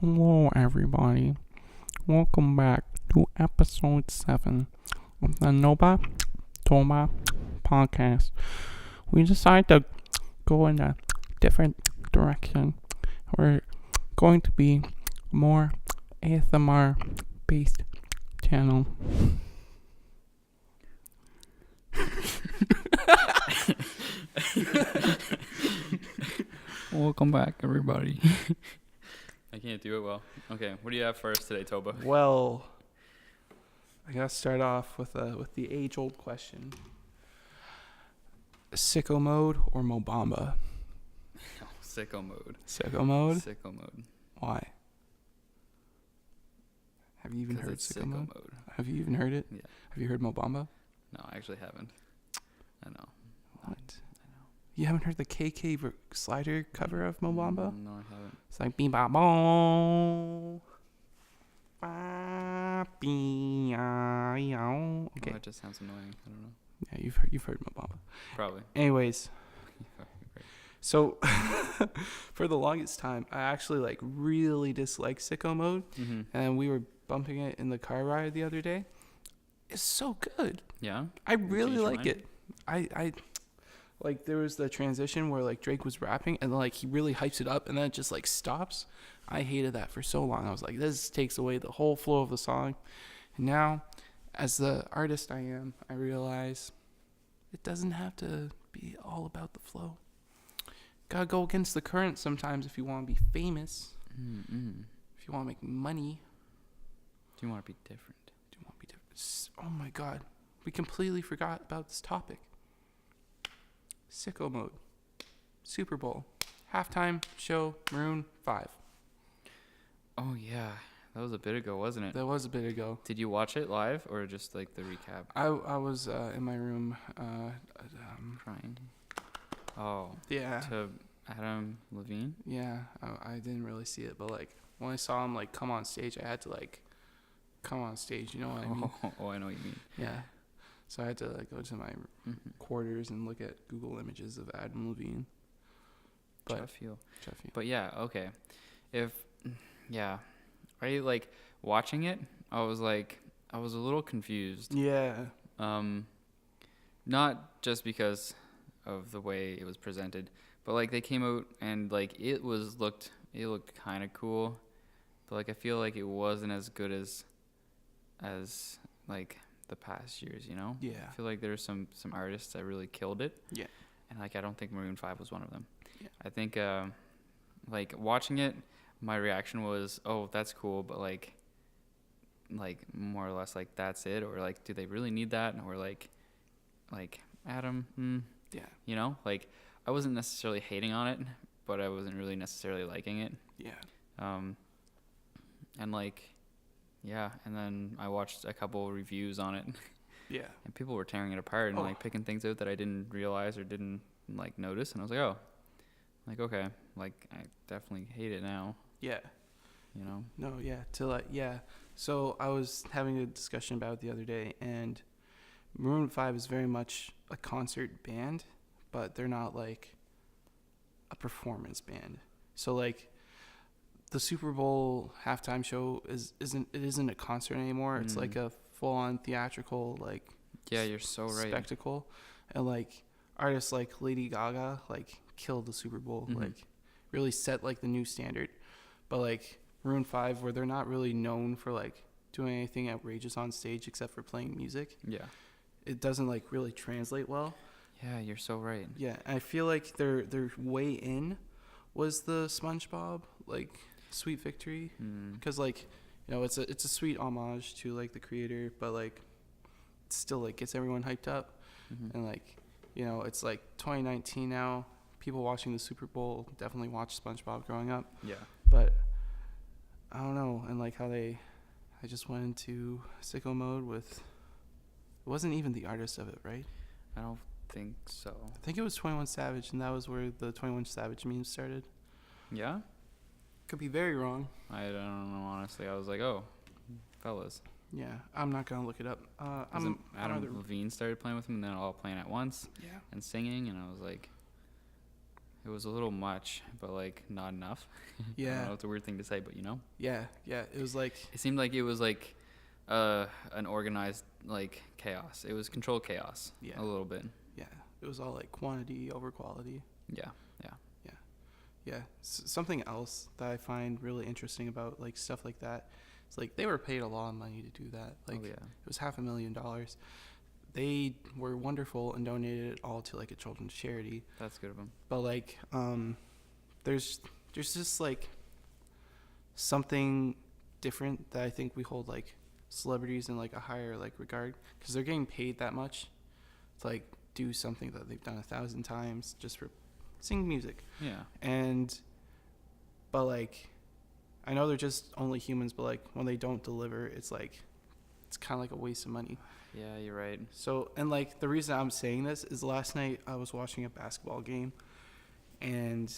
Hello, everybody. Welcome back to episode 7 of the Nobatoba podcast. We decided to go in a different direction. We're going to be more ASMR based channel. Welcome back, everybody. I can't do it well. Okay, what do you have for us today, Toba? Well, I gotta start off with the age-old question: Sicko mode or Mobamba? Oh, sicko mode. Sicko mode. Sicko mode. Why? Have you even 'Cause heard it's Sicko mode? Have you even heard it? Yeah. Have you heard Mobamba? No, I actually haven't. I know. What? I know. You haven't heard the KK slider cover of Mobamba? No, I haven't. It's like bee ba boom. Okay. Oh, it just sounds annoying. I don't know. Yeah, you've heard Mobamba. Probably. Anyways, so for the longest time, I actually really disliked Sicko mode, and we were bumping it in the car ride the other day. It's so good. Yeah? I really your like mind? it. I like there was the transition where Drake was rapping and he really hypes it up and then it just stops. I hated that for so long. I was like, this takes away the whole flow of the song. And now, as the artist I am, I realize it doesn't have to be all about the flow. Gotta go against the current sometimes if you want to be famous. If you want to make money. Do you want to be different? Oh my god. We completely forgot about this topic. Sicko mode. Superbowl. Halftime show Maroon 5. Oh, yeah. That was a bit ago, wasn't it? That was a bit ago. Did you watch it live or just the recap? I was in my room. Crying. Oh. Yeah. To Adam Levine? Yeah. I didn't really see it, but when I saw him come on stage, I had to come on stage. You know what I mean? Oh, I know what you mean. Yeah. So I had to go to my quarters and look at Google images of Adam Levine. But How I feel. But yeah, okay. Are you watching it? I was a little confused. Yeah. Not just because of the way it was presented, but they came out and it looked kind of cool, but I feel like it wasn't as good as the past years, you know? Yeah. I feel like there were some artists that really killed it. Yeah. And I don't think Maroon 5 was one of them. Yeah. I think watching it, my reaction was, oh, that's cool, but more or less that's it, or do they really need that? Or Adam, Yeah. you know? I wasn't necessarily hating on it, but I wasn't really necessarily liking it. Yeah. And yeah, and then I watched a couple reviews on it. Yeah. And people were tearing it apart and picking things out that I didn't realize or didn't notice, and I was okay, I definitely hate it now. Yeah. You know? No, yeah. Yeah. So I was having a discussion about it the other day, and Maroon 5 is very much a concert band, but they're not a performance band. So the Super Bowl halftime show isn't a concert anymore. It's a full-on theatrical Yeah, you're so right. spectacle, and artists like Lady Gaga killed the Super Bowl, really set the new standard. But Maroon 5, where they're not really known for doing anything outrageous on stage except for playing music. Yeah. It doesn't really translate well. Yeah, you're so right. Yeah, I feel their way in was the SpongeBob Sweet Victory, because it's a sweet homage to the creator, but it still gets everyone hyped up, and it's 2019 now. People watching the Super Bowl definitely watched SpongeBob growing up. Yeah. But I don't know, and how I just went into Sicko mode with. It wasn't even the artist of it, right? I don't think so. I think it was 21 Savage, and that was where the 21 Savage meme started. Yeah? Could be very wrong. I don't know, honestly. I was oh, fellas. Yeah, I'm not gonna look it up. Adam Levine started playing with him, and then all playing at once. Yeah. And singing, and I was It was a little much, but like not enough. I don't Yeah, know, it's a weird thing to say, but yeah, yeah. It was like, it seemed like it was like an organized like chaos. It was controlled chaos. yeah, A little bit. yeah. It was all like quantity over quality. Yeah, yeah. Yeah, yeah. Something else that I find really interesting about like stuff like that, it's like they were paid a lot of money to do that. Like Oh yeah. it was $500,000. They were wonderful and donated it all to like a children's charity. That's good of them. But like, there's just like something different that I think we hold like celebrities in like a higher like regard, because they're getting paid that much to like do something that they've done 1,000 times just for singing music. Yeah. But like, I know they're just only humans, but like when they don't deliver, it's like it's kind of like a waste of money. Yeah, you're right. So, and like the reason I'm saying this is last night I was watching a basketball game, and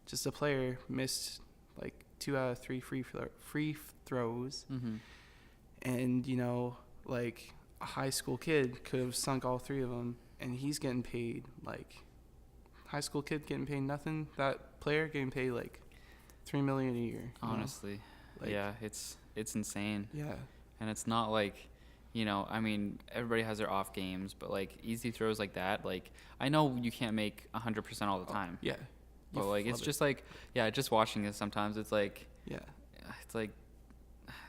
just a player missed like 2 out of 3 free throws, Mm-hmm. and like a high school kid could have sunk all 3 of them, and he's getting paid like high school kid getting paid nothing. That player getting paid like $3 million a year. Honestly, Like, yeah, it's insane, yeah, and it's not like, I mean, everybody has their off games, but like easy throws like that, like I know you can't make 100% all the time, yeah. but like it's just like, yeah, just watching it sometimes it's like, Yeah, it's like,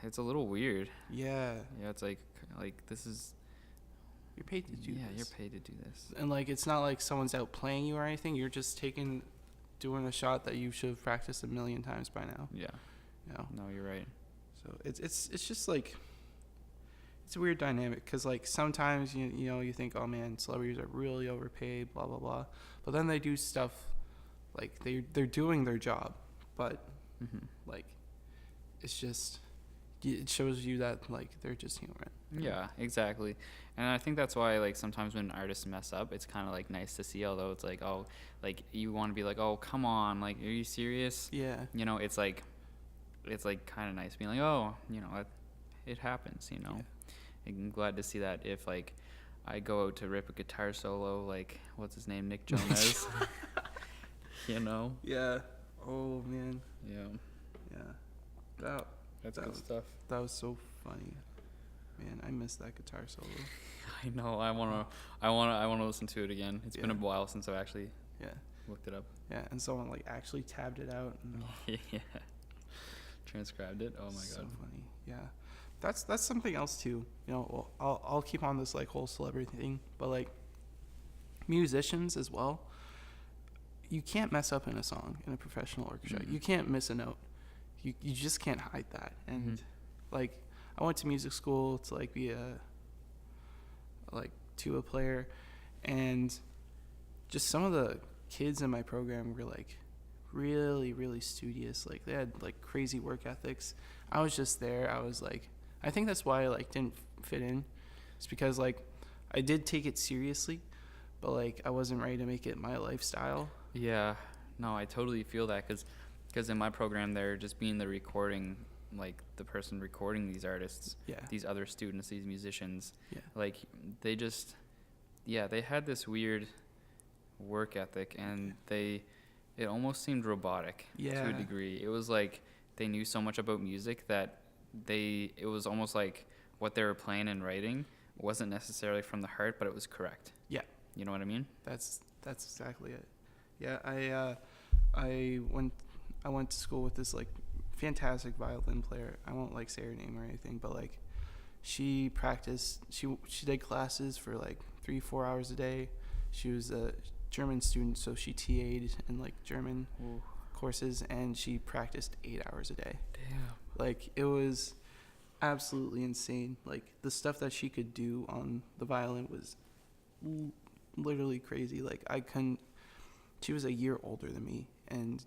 it's a little weird. yeah. Yeah, it's like this is, You're paid to do yeah, this. you're paid to do this. And like it's not like someone's out playing you or anything. You're just doing a shot that you should have practiced 1,000,000 times by now. Yeah, no, you're right. So it's just like it's a weird dynamic, because like sometimes you think, oh man, celebrities are really overpaid, blah blah blah, but then they do stuff like they're doing their job, but Mm-hmm. like it's just, it shows you that like they're just human. Yeah, exactly. And I think that's why like sometimes when artists mess up, it's kind of like nice to see, although it's like, oh, like you want to be like, oh, come on, like, are you serious? Yeah. It's like kind of nice being like, oh, it happens, Yeah. I'm glad to see that if like I go out to rip a guitar solo, like what's his name, Nick Jonas, Yeah. Oh man. Yeah, Yeah. that's That good was- stuff. That was so funny. Man, I missed that guitar solo. I know. I wanna listen to it again. It's been a Yeah. while since I've actually Yeah. looked it up. Yeah, and someone like actually tabbed it out. And Yeah. Transcribed it. Oh my so god. funny. Yeah. That's something else too. Well, I'll keep on this like whole celebrity thing, but like musicians as well. You can't mess up in a song in a professional orchestra. Mhm. You can't miss a note. You just can't hide that. And Mhm. like I went to music school to like be a tuba player, and just some of the kids in my program were like really really studious. Like they had like crazy work ethics. I was just there. I was like, I think that's why I like didn't fit in. It's because like I did take it seriously, but like I wasn't ready to make it my lifestyle. Yeah. No, I totally feel that because in my program they're just being the recording, like the person recording these artists, Yeah. these other students, these musicians. Yeah. Like they just, yeah, they had this weird work ethic, and it almost seemed robotic to Yeah. a degree. It was like they knew so much about music that it was almost like what they were playing and writing wasn't necessarily from the heart, but it was correct. Yeah. You know what I mean? That's exactly it. Yeah, I went to school with this like fantastic violin player. I won't like say her name or anything, but like she practiced. She did classes for like 3-4 hours a day. She was a German student, so she TA'd in like German Ooh. courses, and she practiced 8 hours a day. Damn. Like it was absolutely insane. Like the stuff that she could do on the violin was literally crazy. Like she was a year older than me, and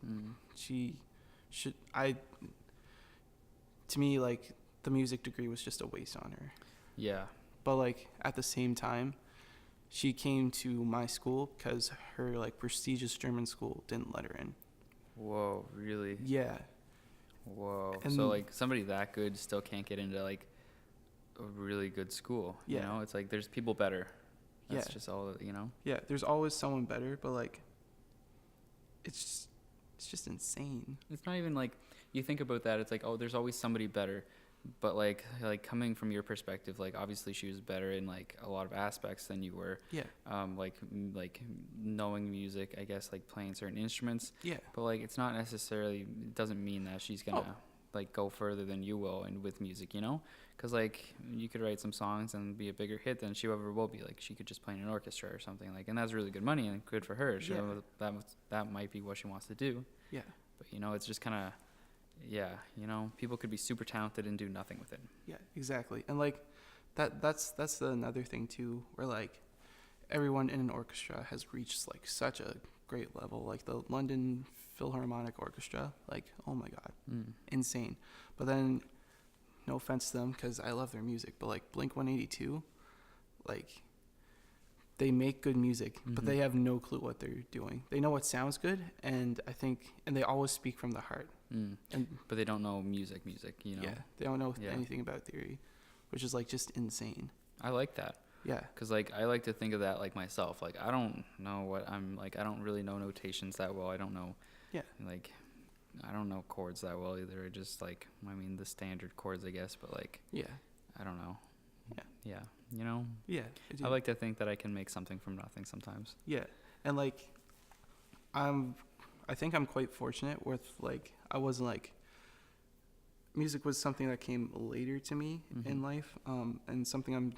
to me, like the music degree was just a waste on her. Yeah. But like at the same time, she came to my school because her like prestigious German school didn't let her in. Whoa, really? Yeah. Whoa. And So like somebody that good still can't get into like a really good school. Yeah. It's like there's people better. That's Yeah. just all. Yeah, there's always someone better, but like it's just insane. It's not even like you think about that. It's like, oh, there's always somebody better. But like coming from your perspective, like obviously she was better in like a lot of aspects than you were. Yeah. Like knowing music, I guess, like playing certain instruments. Yeah. But like it's not necessarily, it doesn't mean that she's gonna like go further than you will and with music, you know? Because like you could write some songs and be a bigger hit than she ever will be. Like she could just play in an orchestra or something, like, and that's really good money and good for her. Yeah. That might be what she wants to do. Yeah. But you know, it's just kind of. Yeah, you know, people could be super talented and do nothing with it. Yeah, exactly. And like that's another thing too, where like everyone in an orchestra has reached like such a great level. Like the London Philharmonic Orchestra, like, oh my god, insane. But then, no offense to them, because I love their music, but like Blink 182, like they make good music, but they have no clue what they're doing. They know what sounds good, and they always speak from the heart. But they don't know music, you know? Yeah, they don't know anything about theory, which is like just insane. I like that. Yeah. Because like I like to think of that like myself. Like I don't know what I'm like. I don't really know notations that well. I don't know. Yeah. Like I don't know chords that well either. Just like, I mean, the standard chords, I guess. But like, yeah, I don't know. Yeah. Yeah. You know. Yeah. I like to think that I can make something from nothing sometimes. Yeah, and like I think I'm quite fortunate with like I wasn't like music was something that came later to me in life, and something I'm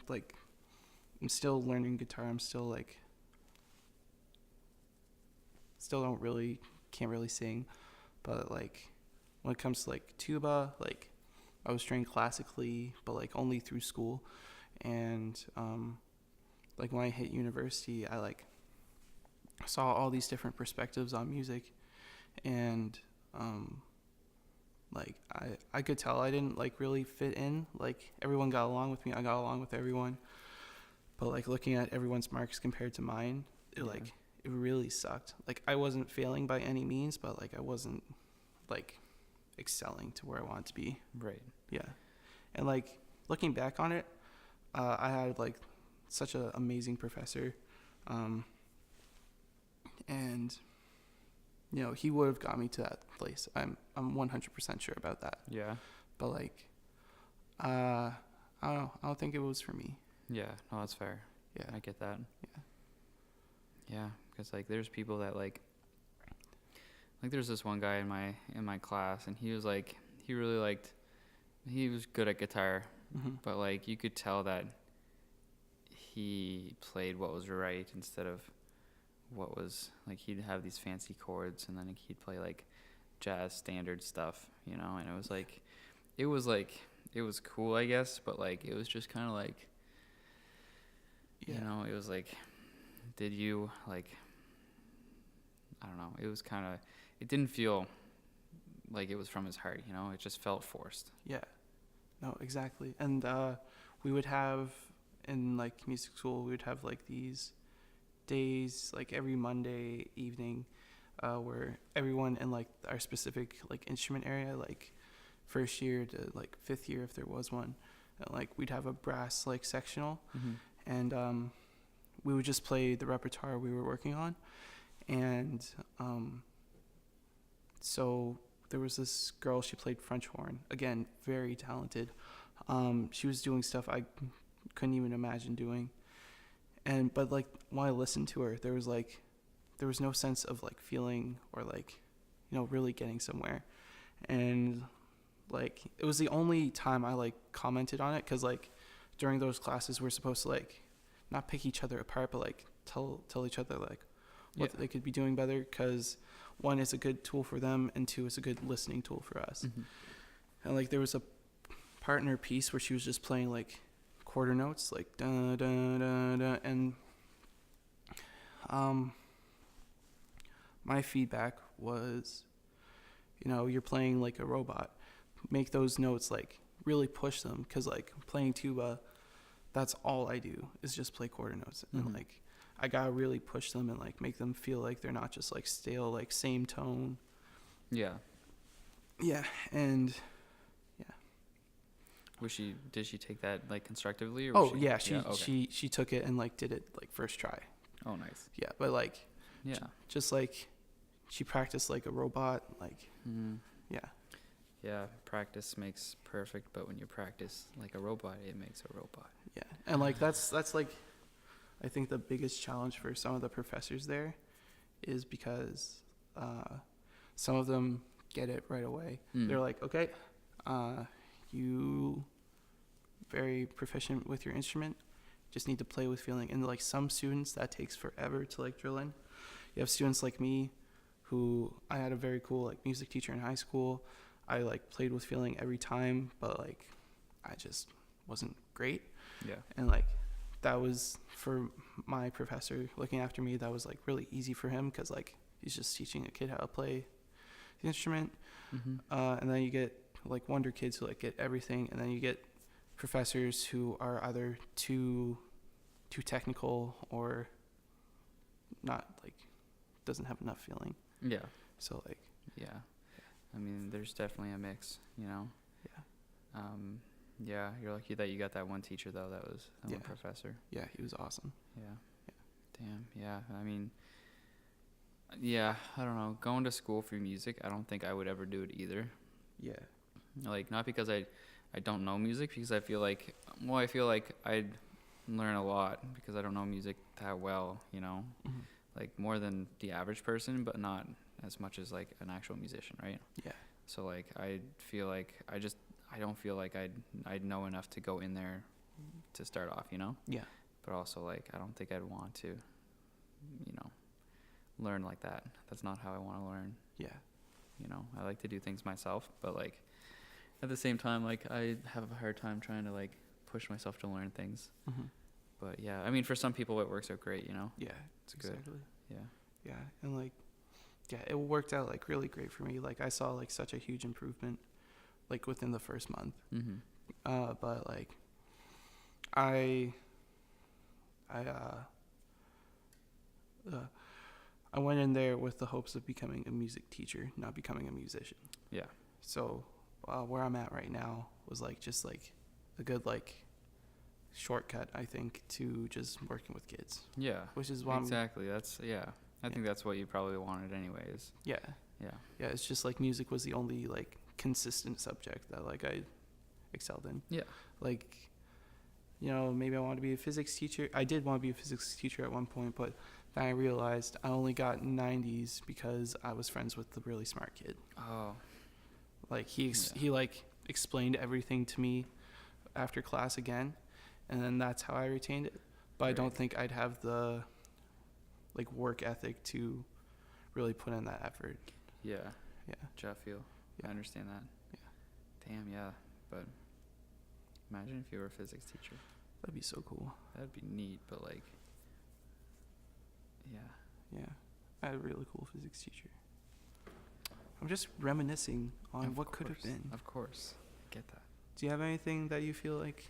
still learning guitar. I'm still like can't really sing, but like when it comes to like tuba, like I was trained classically, but like only through school, and like when I hit university, I like saw all these different perspectives on music, and like I could tell I didn't like really fit in. Like everyone got along with me, I got along with everyone, but like looking at everyone's marks compared to mine, it really sucked. Like I wasn't failing by any means, but like I wasn't like excelling to where I wanted to be. Right. Yeah. And like looking back on it, I had like such an amazing professor, and you know he would have got me to that place. I'm 100% sure about that. Yeah. But like, I don't know. I don't think it was for me. Yeah. No, that's fair. Yeah. I get that. Yeah. Yeah, because like there's people that like there's this one guy in my class, and he was like he was good at guitar, but like you could tell that he played what was right instead of what was like. He'd have these fancy chords, and then he'd play like jazz standard stuff, you know, and it was cool, I guess, but like it was just kind of like, you know, it was like, did you like, I don't know, it was kind of, it didn't feel like it was from his heart, you know, it just felt forced. Yeah. No, exactly. And we would have in like music school, we would have like these days like every Monday evening where everyone in like our specific like instrument area, like first year to like fifth year if there was one, and like we'd have a brass like sectional, and we would just play the repertoire we were working on. And so there was this girl, she played French horn, again very talented. She was doing stuff I couldn't even imagine doing, but like when I listened to her, there was no sense of like feeling or like, you know, really getting somewhere. And like it was the only time I like commented on it, because like during those classes we're supposed to like not pick each other apart, but like tell each other like what they could be doing better, because one, is a good tool for them, and two, is a good listening tool for us. And like there was a part in her piece where she was just playing like quarter notes, like da da da da, and my feedback was, you know, you're playing like a robot. Make those notes like really push them, because like playing tuba, that's all I do is just play quarter notes, and like I gotta really push them and like make them feel like they're not just like stale, like same tone. Yeah, and did she take that like constructively, or she took it and like did it like first try. Oh, nice. Yeah, but like just like she practiced like a robot. Like, yeah. Yeah, practice makes perfect, but when you practice like a robot, it makes a robot. Yeah, and like that's like, I think the biggest challenge for some of the professors there is because some of them get it right away. They're like, okay, you very proficient with your instrument, just need to play with feeling. And like some students, that takes forever to like drill in. You have students like me, who I had a very cool like music teacher in high school. I like played with feeling every time, but like I just wasn't great. Yeah. And like that was, for my professor looking after me, that was like really easy for him, because like he's just teaching a kid how to play the instrument. And then you get like wonder kids who like get everything, and then you get professors who are either too technical or not, like doesn't have enough feeling. Yeah. So like, yeah, I mean, there's definitely a mix, you know. Yeah. Yeah, you're lucky that you got that one teacher though. That was that one professor. Yeah, he was awesome. Yeah. Damn. Yeah. I mean, yeah, I don't know. Going to school for music, I don't think I would ever do it either. Yeah. Like, not because I don't know music, because I feel like I'd learn a lot because I don't know music that well, you know. Like more than the average person, but not as much as like an actual musician, right? Yeah. So like I feel like I don't feel like I'd know enough to go in there to start off, you know? Yeah. But also like I don't think I'd want to, you know, learn like that. That's not how I want to learn. Yeah. You know, I like to do things myself, but like at the same time, like I have a hard time trying to like push myself to learn things. But yeah, I mean, for some people it works out great, you know? Yeah, it's exactly. good. Yeah. Yeah, and like, yeah, it worked out like really great for me. Like I saw like such a huge improvement, like within the first month. But like, I went in there with the hopes of becoming a music teacher, not becoming a musician. Yeah. So where I'm at right now was like just like a good like shortcut, I think, to just working with kids. Yeah. Which is why exactly. That's I think that's what you probably wanted anyways. Yeah. Yeah. Yeah, it's just like music was the only like consistent subject that like I excelled in. Yeah. Like, you know, maybe I wanted to be a physics teacher. I did want to be a physics teacher at one point, but then I realized I only got 90s because I was friends with the really smart kid. Oh. Like he like explained everything to me after class again, and then that's how I retained it. But right. I don't think I'd have the like work ethic to really put in that effort. Yeah. Yeah. Which I feel. Yeah. I understand that. Yeah. Damn, yeah. But imagine if you were a physics teacher. That'd be so cool. That'd be neat, but like, yeah. Yeah. I had a really cool physics teacher. I'm just reminiscing on what could have been. Of course. I get that. Do you have anything that you feel like?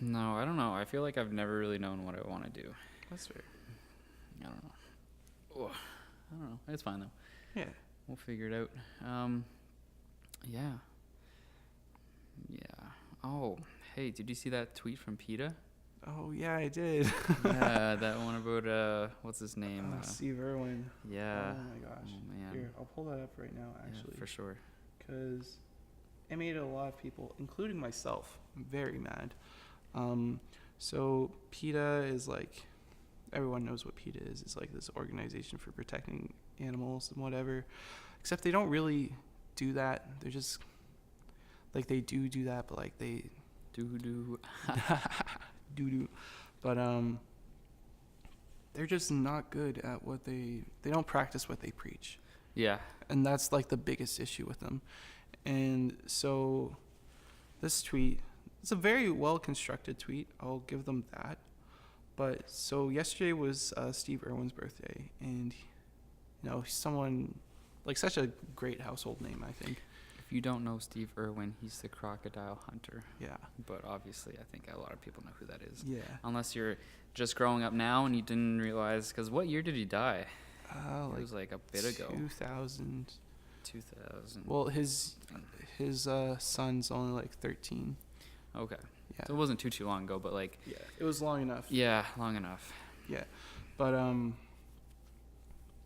No, I don't know. I feel like I've never really known what I want to do. That's fair. I don't know. Oh, I don't know. It's fine though. Yeah. We'll figure it out. Yeah. Yeah. Oh, hey, did you see that tweet from PETA? Oh, yeah, I did. Yeah, that one about, what's his name? Steve Irwin. Yeah. Oh, my gosh. Oh, man. Here, I'll pull that up right now, actually. Yeah, for sure. Because it made a lot of people, including myself, very mad. So PETA is like, everyone knows what PETA is. It's like this organization for protecting animals and whatever. Except they don't really do that. They're just, like, they do that, but like they do. But they're just not good at what they don't practice what they preach. Yeah. And that's like the biggest issue with them. And so this tweet, it's a very well constructed tweet. I'll give them that. But so yesterday was Steve Irwin's birthday, and you know, he's someone like such a great household name, I think. If you don't know Steve Irwin, he's the crocodile hunter. Yeah. But obviously, I think a lot of people know who that is. Yeah. Unless you're just growing up now and you didn't realize, because what year did he die? Like it was like a bit ago. 2000. 2000. Well, his son's only like 13. Okay. Yeah. So it wasn't too long ago, but like. Yeah, it was long enough. Yeah, long enough. Yeah, but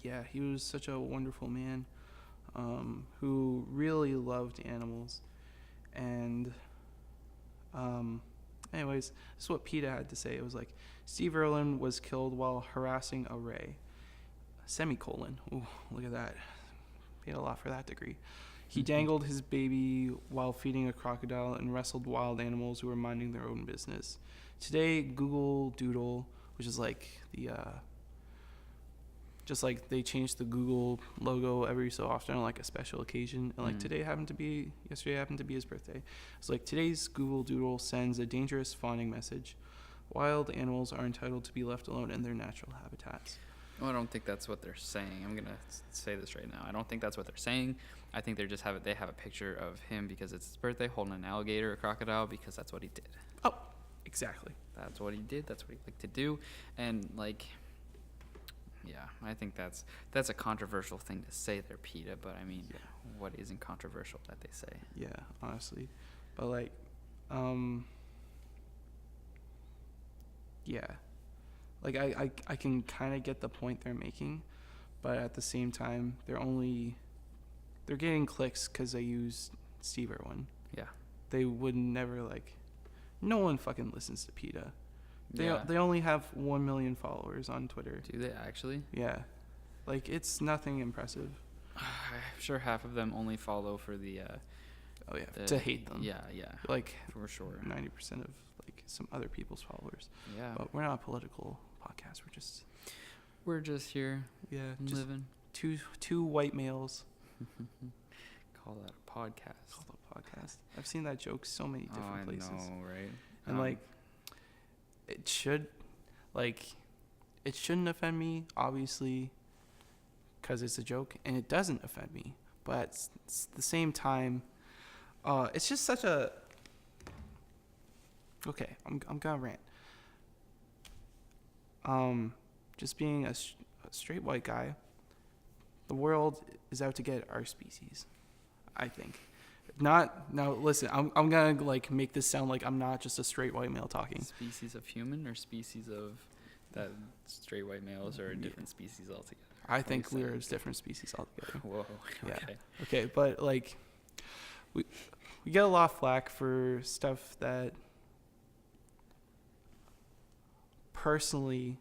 yeah, he was such a wonderful man, who really loved animals. And anyways, this is what PETA had to say. It was like, Steve Irwin was killed while harassing a ray. Semicolon. Ooh, look at that. Paid a lot for that degree. He dangled his baby while feeding a crocodile and wrestled wild animals who were minding their own business. Today, Google Doodle, which is like the, just like they change the Google logo every so often on like a special occasion. And like yesterday happened to be his birthday. It's like, today's Google Doodle sends a dangerous fawning message. Wild animals are entitled to be left alone in their natural habitats. Well, I don't think that's what they're saying. I'm gonna say this right now. I don't think that's what they're saying. I think they just have it. They have a picture of him because it's his birthday, holding an alligator, a crocodile, because that's what he did. Oh, exactly. That's what he did. That's what he liked to do, and like, yeah, I think that's a controversial thing to say there, PETA. But I mean, what isn't controversial that they say? Yeah, honestly, but like, yeah. Like, I can kind of get the point they're making, but at the same time, they're getting clicks because they use Steve Irwin. Yeah. They would never, like, no one fucking listens to PETA. Yeah. They only have 1 million followers on Twitter. Do they actually? Yeah. Like, it's nothing impressive. I'm sure half of them only follow for the... oh, yeah, to hate them. Yeah. Like, for sure. 90% of, like, some other people's followers. Yeah. But we're not a political podcast. We're just here. Yeah, just living. Two white males. Call that a podcast. I've seen that joke so many different places. I know, right? And like, it shouldn't offend me, obviously, because it's a joke, and it doesn't offend me. But it's the same time, it's just such a. Okay, I'm gonna rant. Just being a straight white guy, the world is out to get our species, I think. Not now. Listen, I'm gonna like make this sound like I'm not just a straight white male talking. Species of human or species of that straight white males are a different species altogether. I think we're a different species altogether. Whoa. Okay. Yeah. Okay, but like, we get a lot of flack for stuff that personally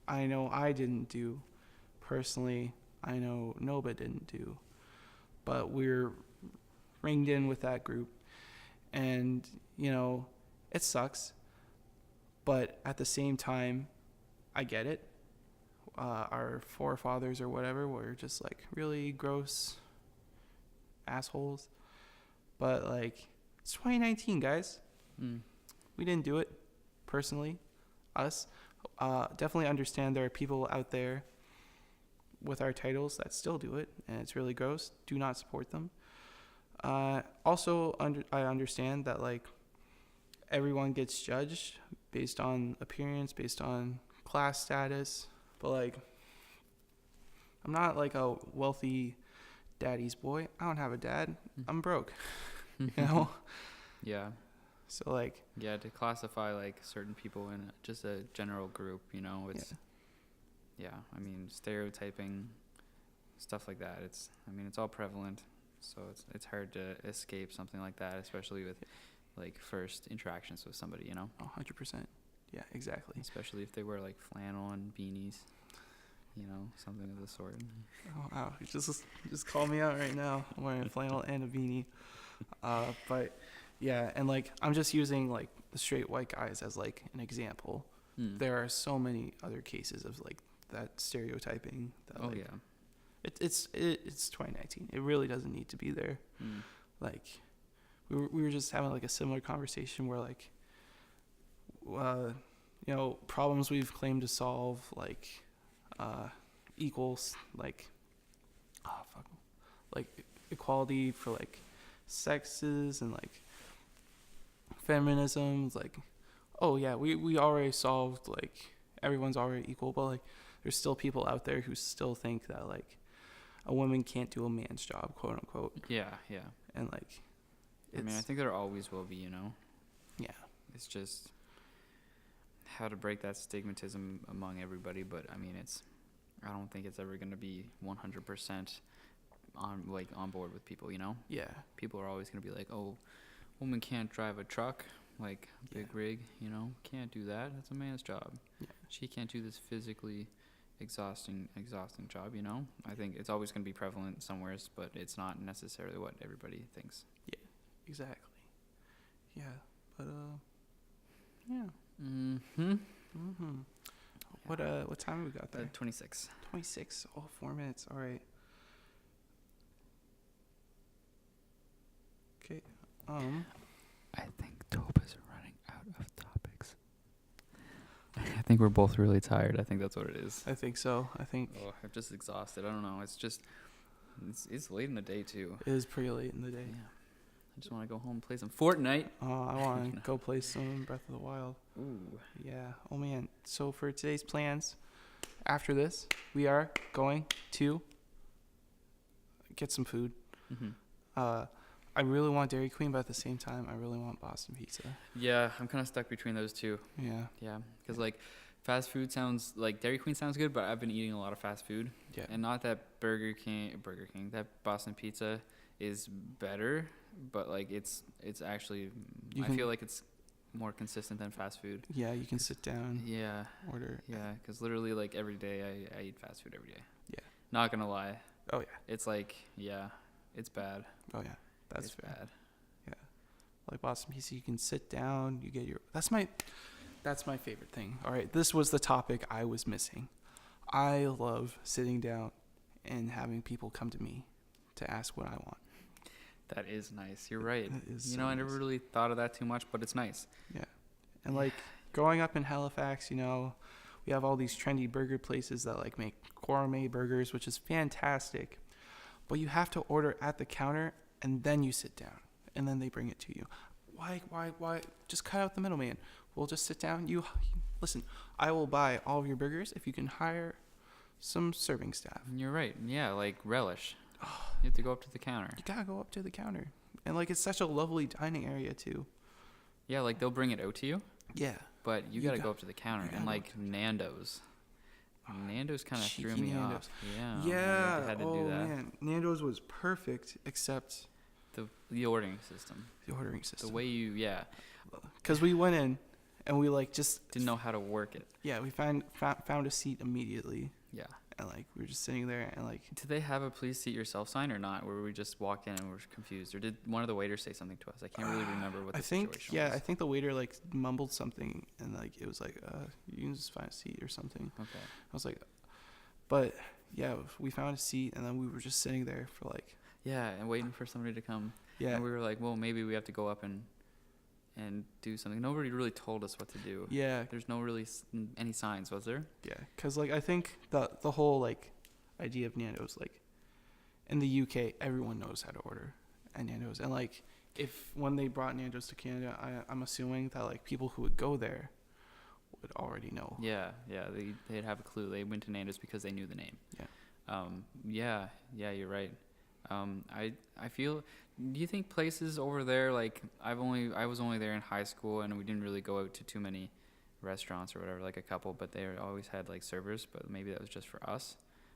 I know I didn't do. Personally, I know Noba didn't do. But we're ringed in with that group. And, you know, it sucks. But at the same time, I get it. Our forefathers or whatever were just, like, really gross assholes. But, like, it's 2019, guys. We didn't do it, personally. Us. Definitely understand there are people out there with our titles that still do it, and it's really gross. Do not support them. Also, I understand that, like, everyone gets judged based on appearance, based on class status, but, like, I'm not, like, a wealthy daddy's boy. I don't have a dad. I'm broke, you know? Yeah. So, like... Yeah, to classify, like, certain people in just a general group, you know, it's... Yeah, I mean, stereotyping, stuff like that, it's all prevalent, so it's hard to escape something like that, especially with, like, first interactions with somebody, you know? 100%. Yeah, exactly. Especially if they wear, like, flannel and beanies, you know, something of the sort. Oh, wow. You just call me out right now. I'm wearing a flannel and a beanie. But, yeah, and, like, I'm just using, like, the straight white guys as, like, an example. There are so many other cases of, like, that stereotyping. That, like, yeah. It's 2019. It really doesn't need to be there. Like, we were just having, like, a similar conversation where, like, you know, problems we've claimed to solve, like, equals, like, like, equality for, like, sexes and, like, feminism. Like, oh yeah, we already solved, like, everyone's already equal, but, like, there's still people out there who still think that, like, a woman can't do a man's job, quote unquote. Yeah. And, like, I mean, I think there always will be, you know? Yeah. It's just how to break that stigmatism among everybody, but, I mean, it's I don't think it's ever gonna be 100% on board with people. You know, Yeah. people are always gonna be like, oh, woman can't drive a truck, like big Yeah. rig. You know, can't do that. That's a man's job. Yeah. She can't do this physically exhausting job. You know, I think it's always gonna be prevalent somewheres, but it's not necessarily what everybody thinks. Exactly. Yeah. But yeah. Mm-hmm. What time have we got there? 26. 26. Oh, 4 minutes. All right. Okay. I think Toba's running out of topics. I think we're both really tired. I think that's what it is. I think so. I think Oh, I'm just exhausted. I don't know. It's just, it's late in the day too. it is pretty late in the day. Yeah. I just want to go home and play some Fortnite. I want to go play some Breath of the Wild. Ooh. Yeah. Oh man. So for today's plans, after this, we are going to get some food. Mm-hmm. I really want Dairy Queen, but at the same time, I really want Boston Pizza. Yeah, I'm kind of stuck between those two. Yeah. Yeah, because like fast food sounds like Dairy Queen sounds good, but I've been eating a lot of fast food. Yeah. And not that Burger King, that Boston Pizza is better, but like it's actually I feel like it's more consistent than fast food. Yeah, you can sit down. Yeah. Order. Yeah, because literally like every day I eat fast food every day. Yeah. Not gonna lie. Oh yeah. It's like it's bad. Oh yeah. That's it's fair. bad. Yeah. Like Boston Pizza, you can sit down. You get your. That's my favorite thing. All right, this was the topic I was missing. I love sitting down and having people come to me to ask what I want. That is nice. You're right. That is You so know, I nice. never really thought of that too much, but it's nice. Yeah. And like growing up in Halifax, you know, we have all these trendy burger places that like make gourmet burgers, which is fantastic. But you have to order at the counter and then you sit down and then they bring it to you. Why? Just cut out the middleman. We'll just sit down. You listen, I will buy all of your burgers if you can hire some serving staff. You're right. Yeah, like relish. You have to go up to the counter. You gotta go up to the counter. And like it's such a lovely dining area too. Yeah, like they'll bring it out to you, Yeah. but you gotta go up to the counter. And like Nando's. Nando's kind of threw Cheeky me Nando's. off. Yeah. Yeah. They had to Oh do that. man, Nando's was perfect except The ordering system. the ordering system. The way Because we went in and we like just didn't know how to work it. yeah, we found a seat immediately Yeah. and like we were just sitting there and like Did they have a please seat yourself sign or not? Where we just walk in and we're confused? Or did one of the waiters say something to us? I can't really remember what the situation was. I think the waiter like mumbled something and like it was like you can just find a seat or something. Okay. I was like, but yeah, we found a seat and then we were just sitting there for like Yeah, and waiting for somebody to come. yeah And we were like, well, maybe we have to go up and do something. Nobody really told us what to do. yeah There's no really any signs, was there? yeah because like I think the whole like idea of Nando's like in the UK everyone knows how to order at Nando's and like if when they brought Nando's to Canada I'm assuming that like people who would go there would already know. Yeah, they'd have a clue. They went to Nando's because they knew the name. Yeah. Yeah, you're right. I feel. Do you think places over there like I was only there in high school and we didn't really go out to too many restaurants or whatever, like a couple, but they always had like servers, but maybe that was just for us.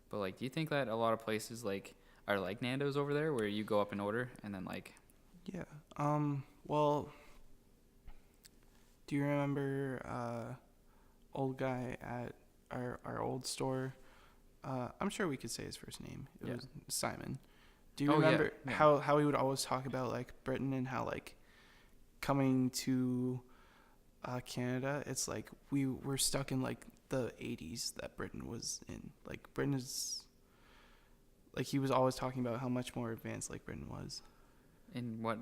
But like, do you think that a lot of places like are like Nando's over there where you go up and order and then like? Yeah. Well, do you remember old guy at our old store? I'm sure we could say his first name. It was Simon. Do you remember how he would always talk about like Britain and how like coming to Canada, it's like we're stuck in like the 80s that Britain was in. Like Britain is like he was always talking about how much more advanced like Britain was. In what?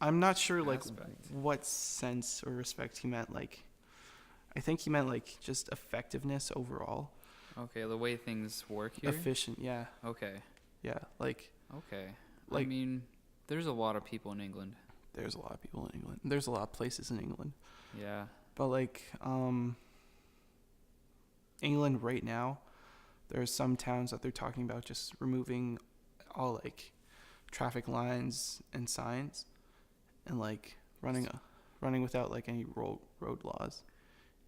I'm not sure aspect? Like what sense or respect he meant. Like I think he meant like just effectiveness overall. Okay, the way things work here. Efficient, yeah. Okay. Yeah, like Okay. Like, I mean, there's a lot of people in England. there's a lot of people in England. There's a lot of places in England. Yeah. But like England right now, there are some towns that they're talking about just removing all like traffic lines and signs and like running without like any road laws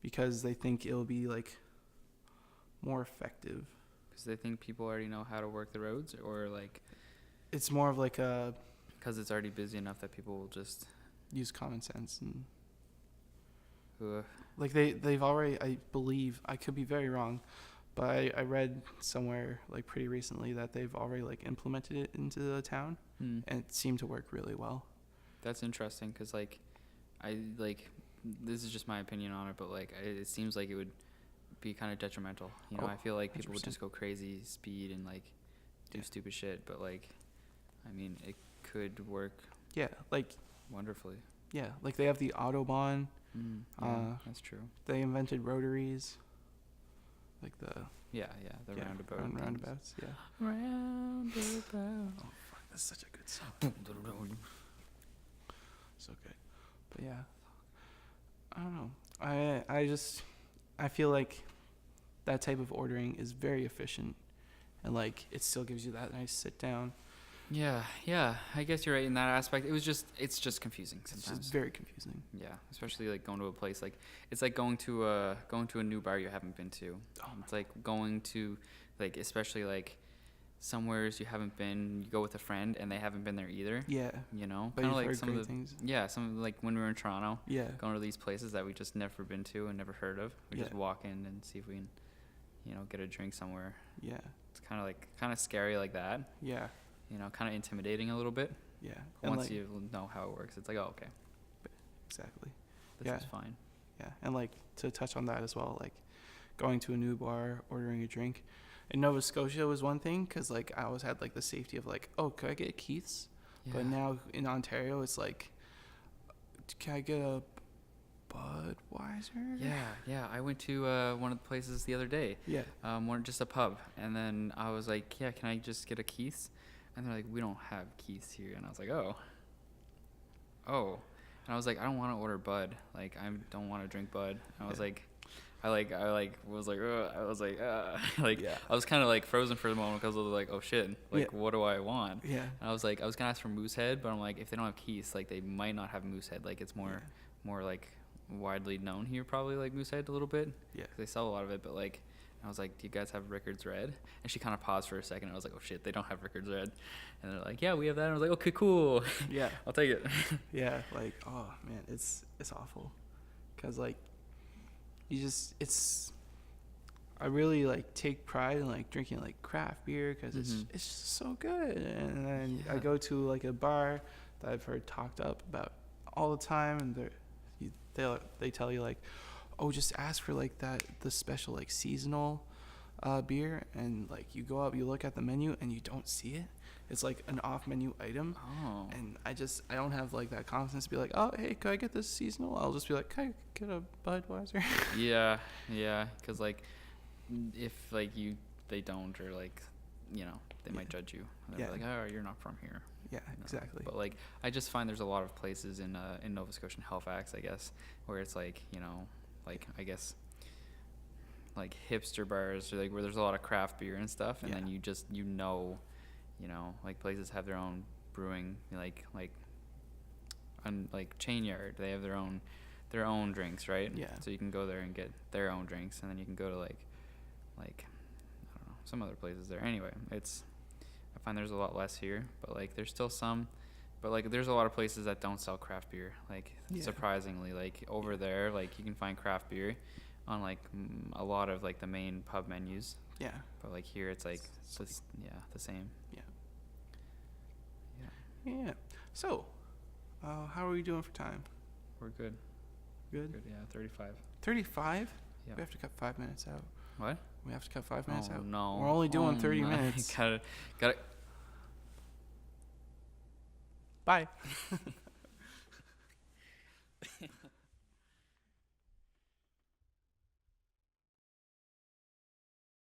because they think it'll be like more effective. Because they think people already know how to work the roads, or like It's more of like a because it's already busy enough that people will just use common sense and ugh. like they've already, I believe, I could be very wrong, but I read somewhere like pretty recently that they've already like implemented it into the town, and it seemed to work really well. That's interesting because like I like this is just my opinion on it, but like it seems like it would be kind of detrimental. You know, I feel like people would 100%. just go crazy speed and like do stupid shit, but like I mean it could work Yeah, like wonderfully. like they have the Autobahn. Yeah, that's true. They invented rotaries, like the The roundabouts. Yeah. Roundabout. Oh fuck, that's such a good song. So good, but yeah, I don't know. I feel like that type of ordering is very efficient, and like it still gives you that nice sit down. Yeah. I guess you're right in that aspect. It's just confusing sometimes. It's just very confusing. Yeah, especially like going to a place like it's like going to a new bar you haven't been to. It's like going to like especially like somewheres you haven't been. You go with a friend and they haven't been there either. Yeah. You know, But kind of you've like heard some great of the things. yeah, some like when we were in Toronto. Yeah. Going to these places that we just never been to and never heard of. We just walk in and see if we can, get a drink somewhere. Yeah. It's kind of scary like that. Yeah. Kind of intimidating a little bit. Yeah. But And once like, you know how it works, it's like, oh, okay, exactly. this is fine. Yeah. And like to touch on that as well, like going to a new bar, ordering a drink. In Nova Scotia was one thing because like I always had like the safety of like, oh, could I get Keith's? Yeah. But now in Ontario, it's like, can I get a Budweiser? Yeah. I went to one of the places the other day. Yeah. Just a pub, and then I was like, yeah, can I just get a Keith's? And they're like, we don't have Keith's here. And I was like, oh. And I was like, I don't want to order Bud. Like, I don't want to drink Bud. And I was like, I was kind of like frozen for the moment because I was like, oh shit, like what do I want? Yeah. And I was like, I was gonna ask for Moosehead, but I'm like, if they don't have Keith's, like they might not have Moosehead. Like it's more like widely known here, probably like Moosehead a little bit. Yeah. They sell a lot of it, but like. I was like, do you guys have Rickard's Red? And she kind of paused for a second. And I was like, oh, shit, they don't have Rickard's Red. And they're like, yeah, we have that. And I was like, okay, cool. Yeah. I'll take it. Yeah. Like, oh, man, it's awful. Because, like, I really, like, take pride in, like, drinking, like, craft beer because it's just so good. And then I go to, like, a bar that I've heard talked up about all the time. And they tell you, like, oh, just ask for like the special like seasonal beer, and like you go up, you look at the menu and you don't see it. It's like an off menu item. Oh. And I don't have like that confidence to be like, oh, hey, could I get this seasonal? I'll just be like, can I get a Budweiser? Yeah, because like if like they don't, or like they might judge you. They'll be like, oh, you're not from here. Yeah, exactly. But like I just find there's a lot of places in Nova Scotia and Halifax, I guess, where it's like like I guess like hipster bars, or like where there's a lot of craft beer and stuff, and then you just like places have their own brewing, like Chain Yard, they have their own drinks, right? Yeah. So you can go there and get their own drinks, and then you can go to like I don't know, some other places there. Anyway, I find there's a lot less here, but like there's still some. But like there's a lot of places that don't sell craft beer, like surprisingly, like over there, like you can find craft beer on like a lot of like the main pub menus. Yeah. But like here it's like the same. Yeah. So, how are we doing for time? We're good. Good? Yeah, 35. 35? Yeah. We have to cut 5 minutes out. What? We have to cut 5 minutes out. No. We're only doing 30 minutes. Got it. Bye.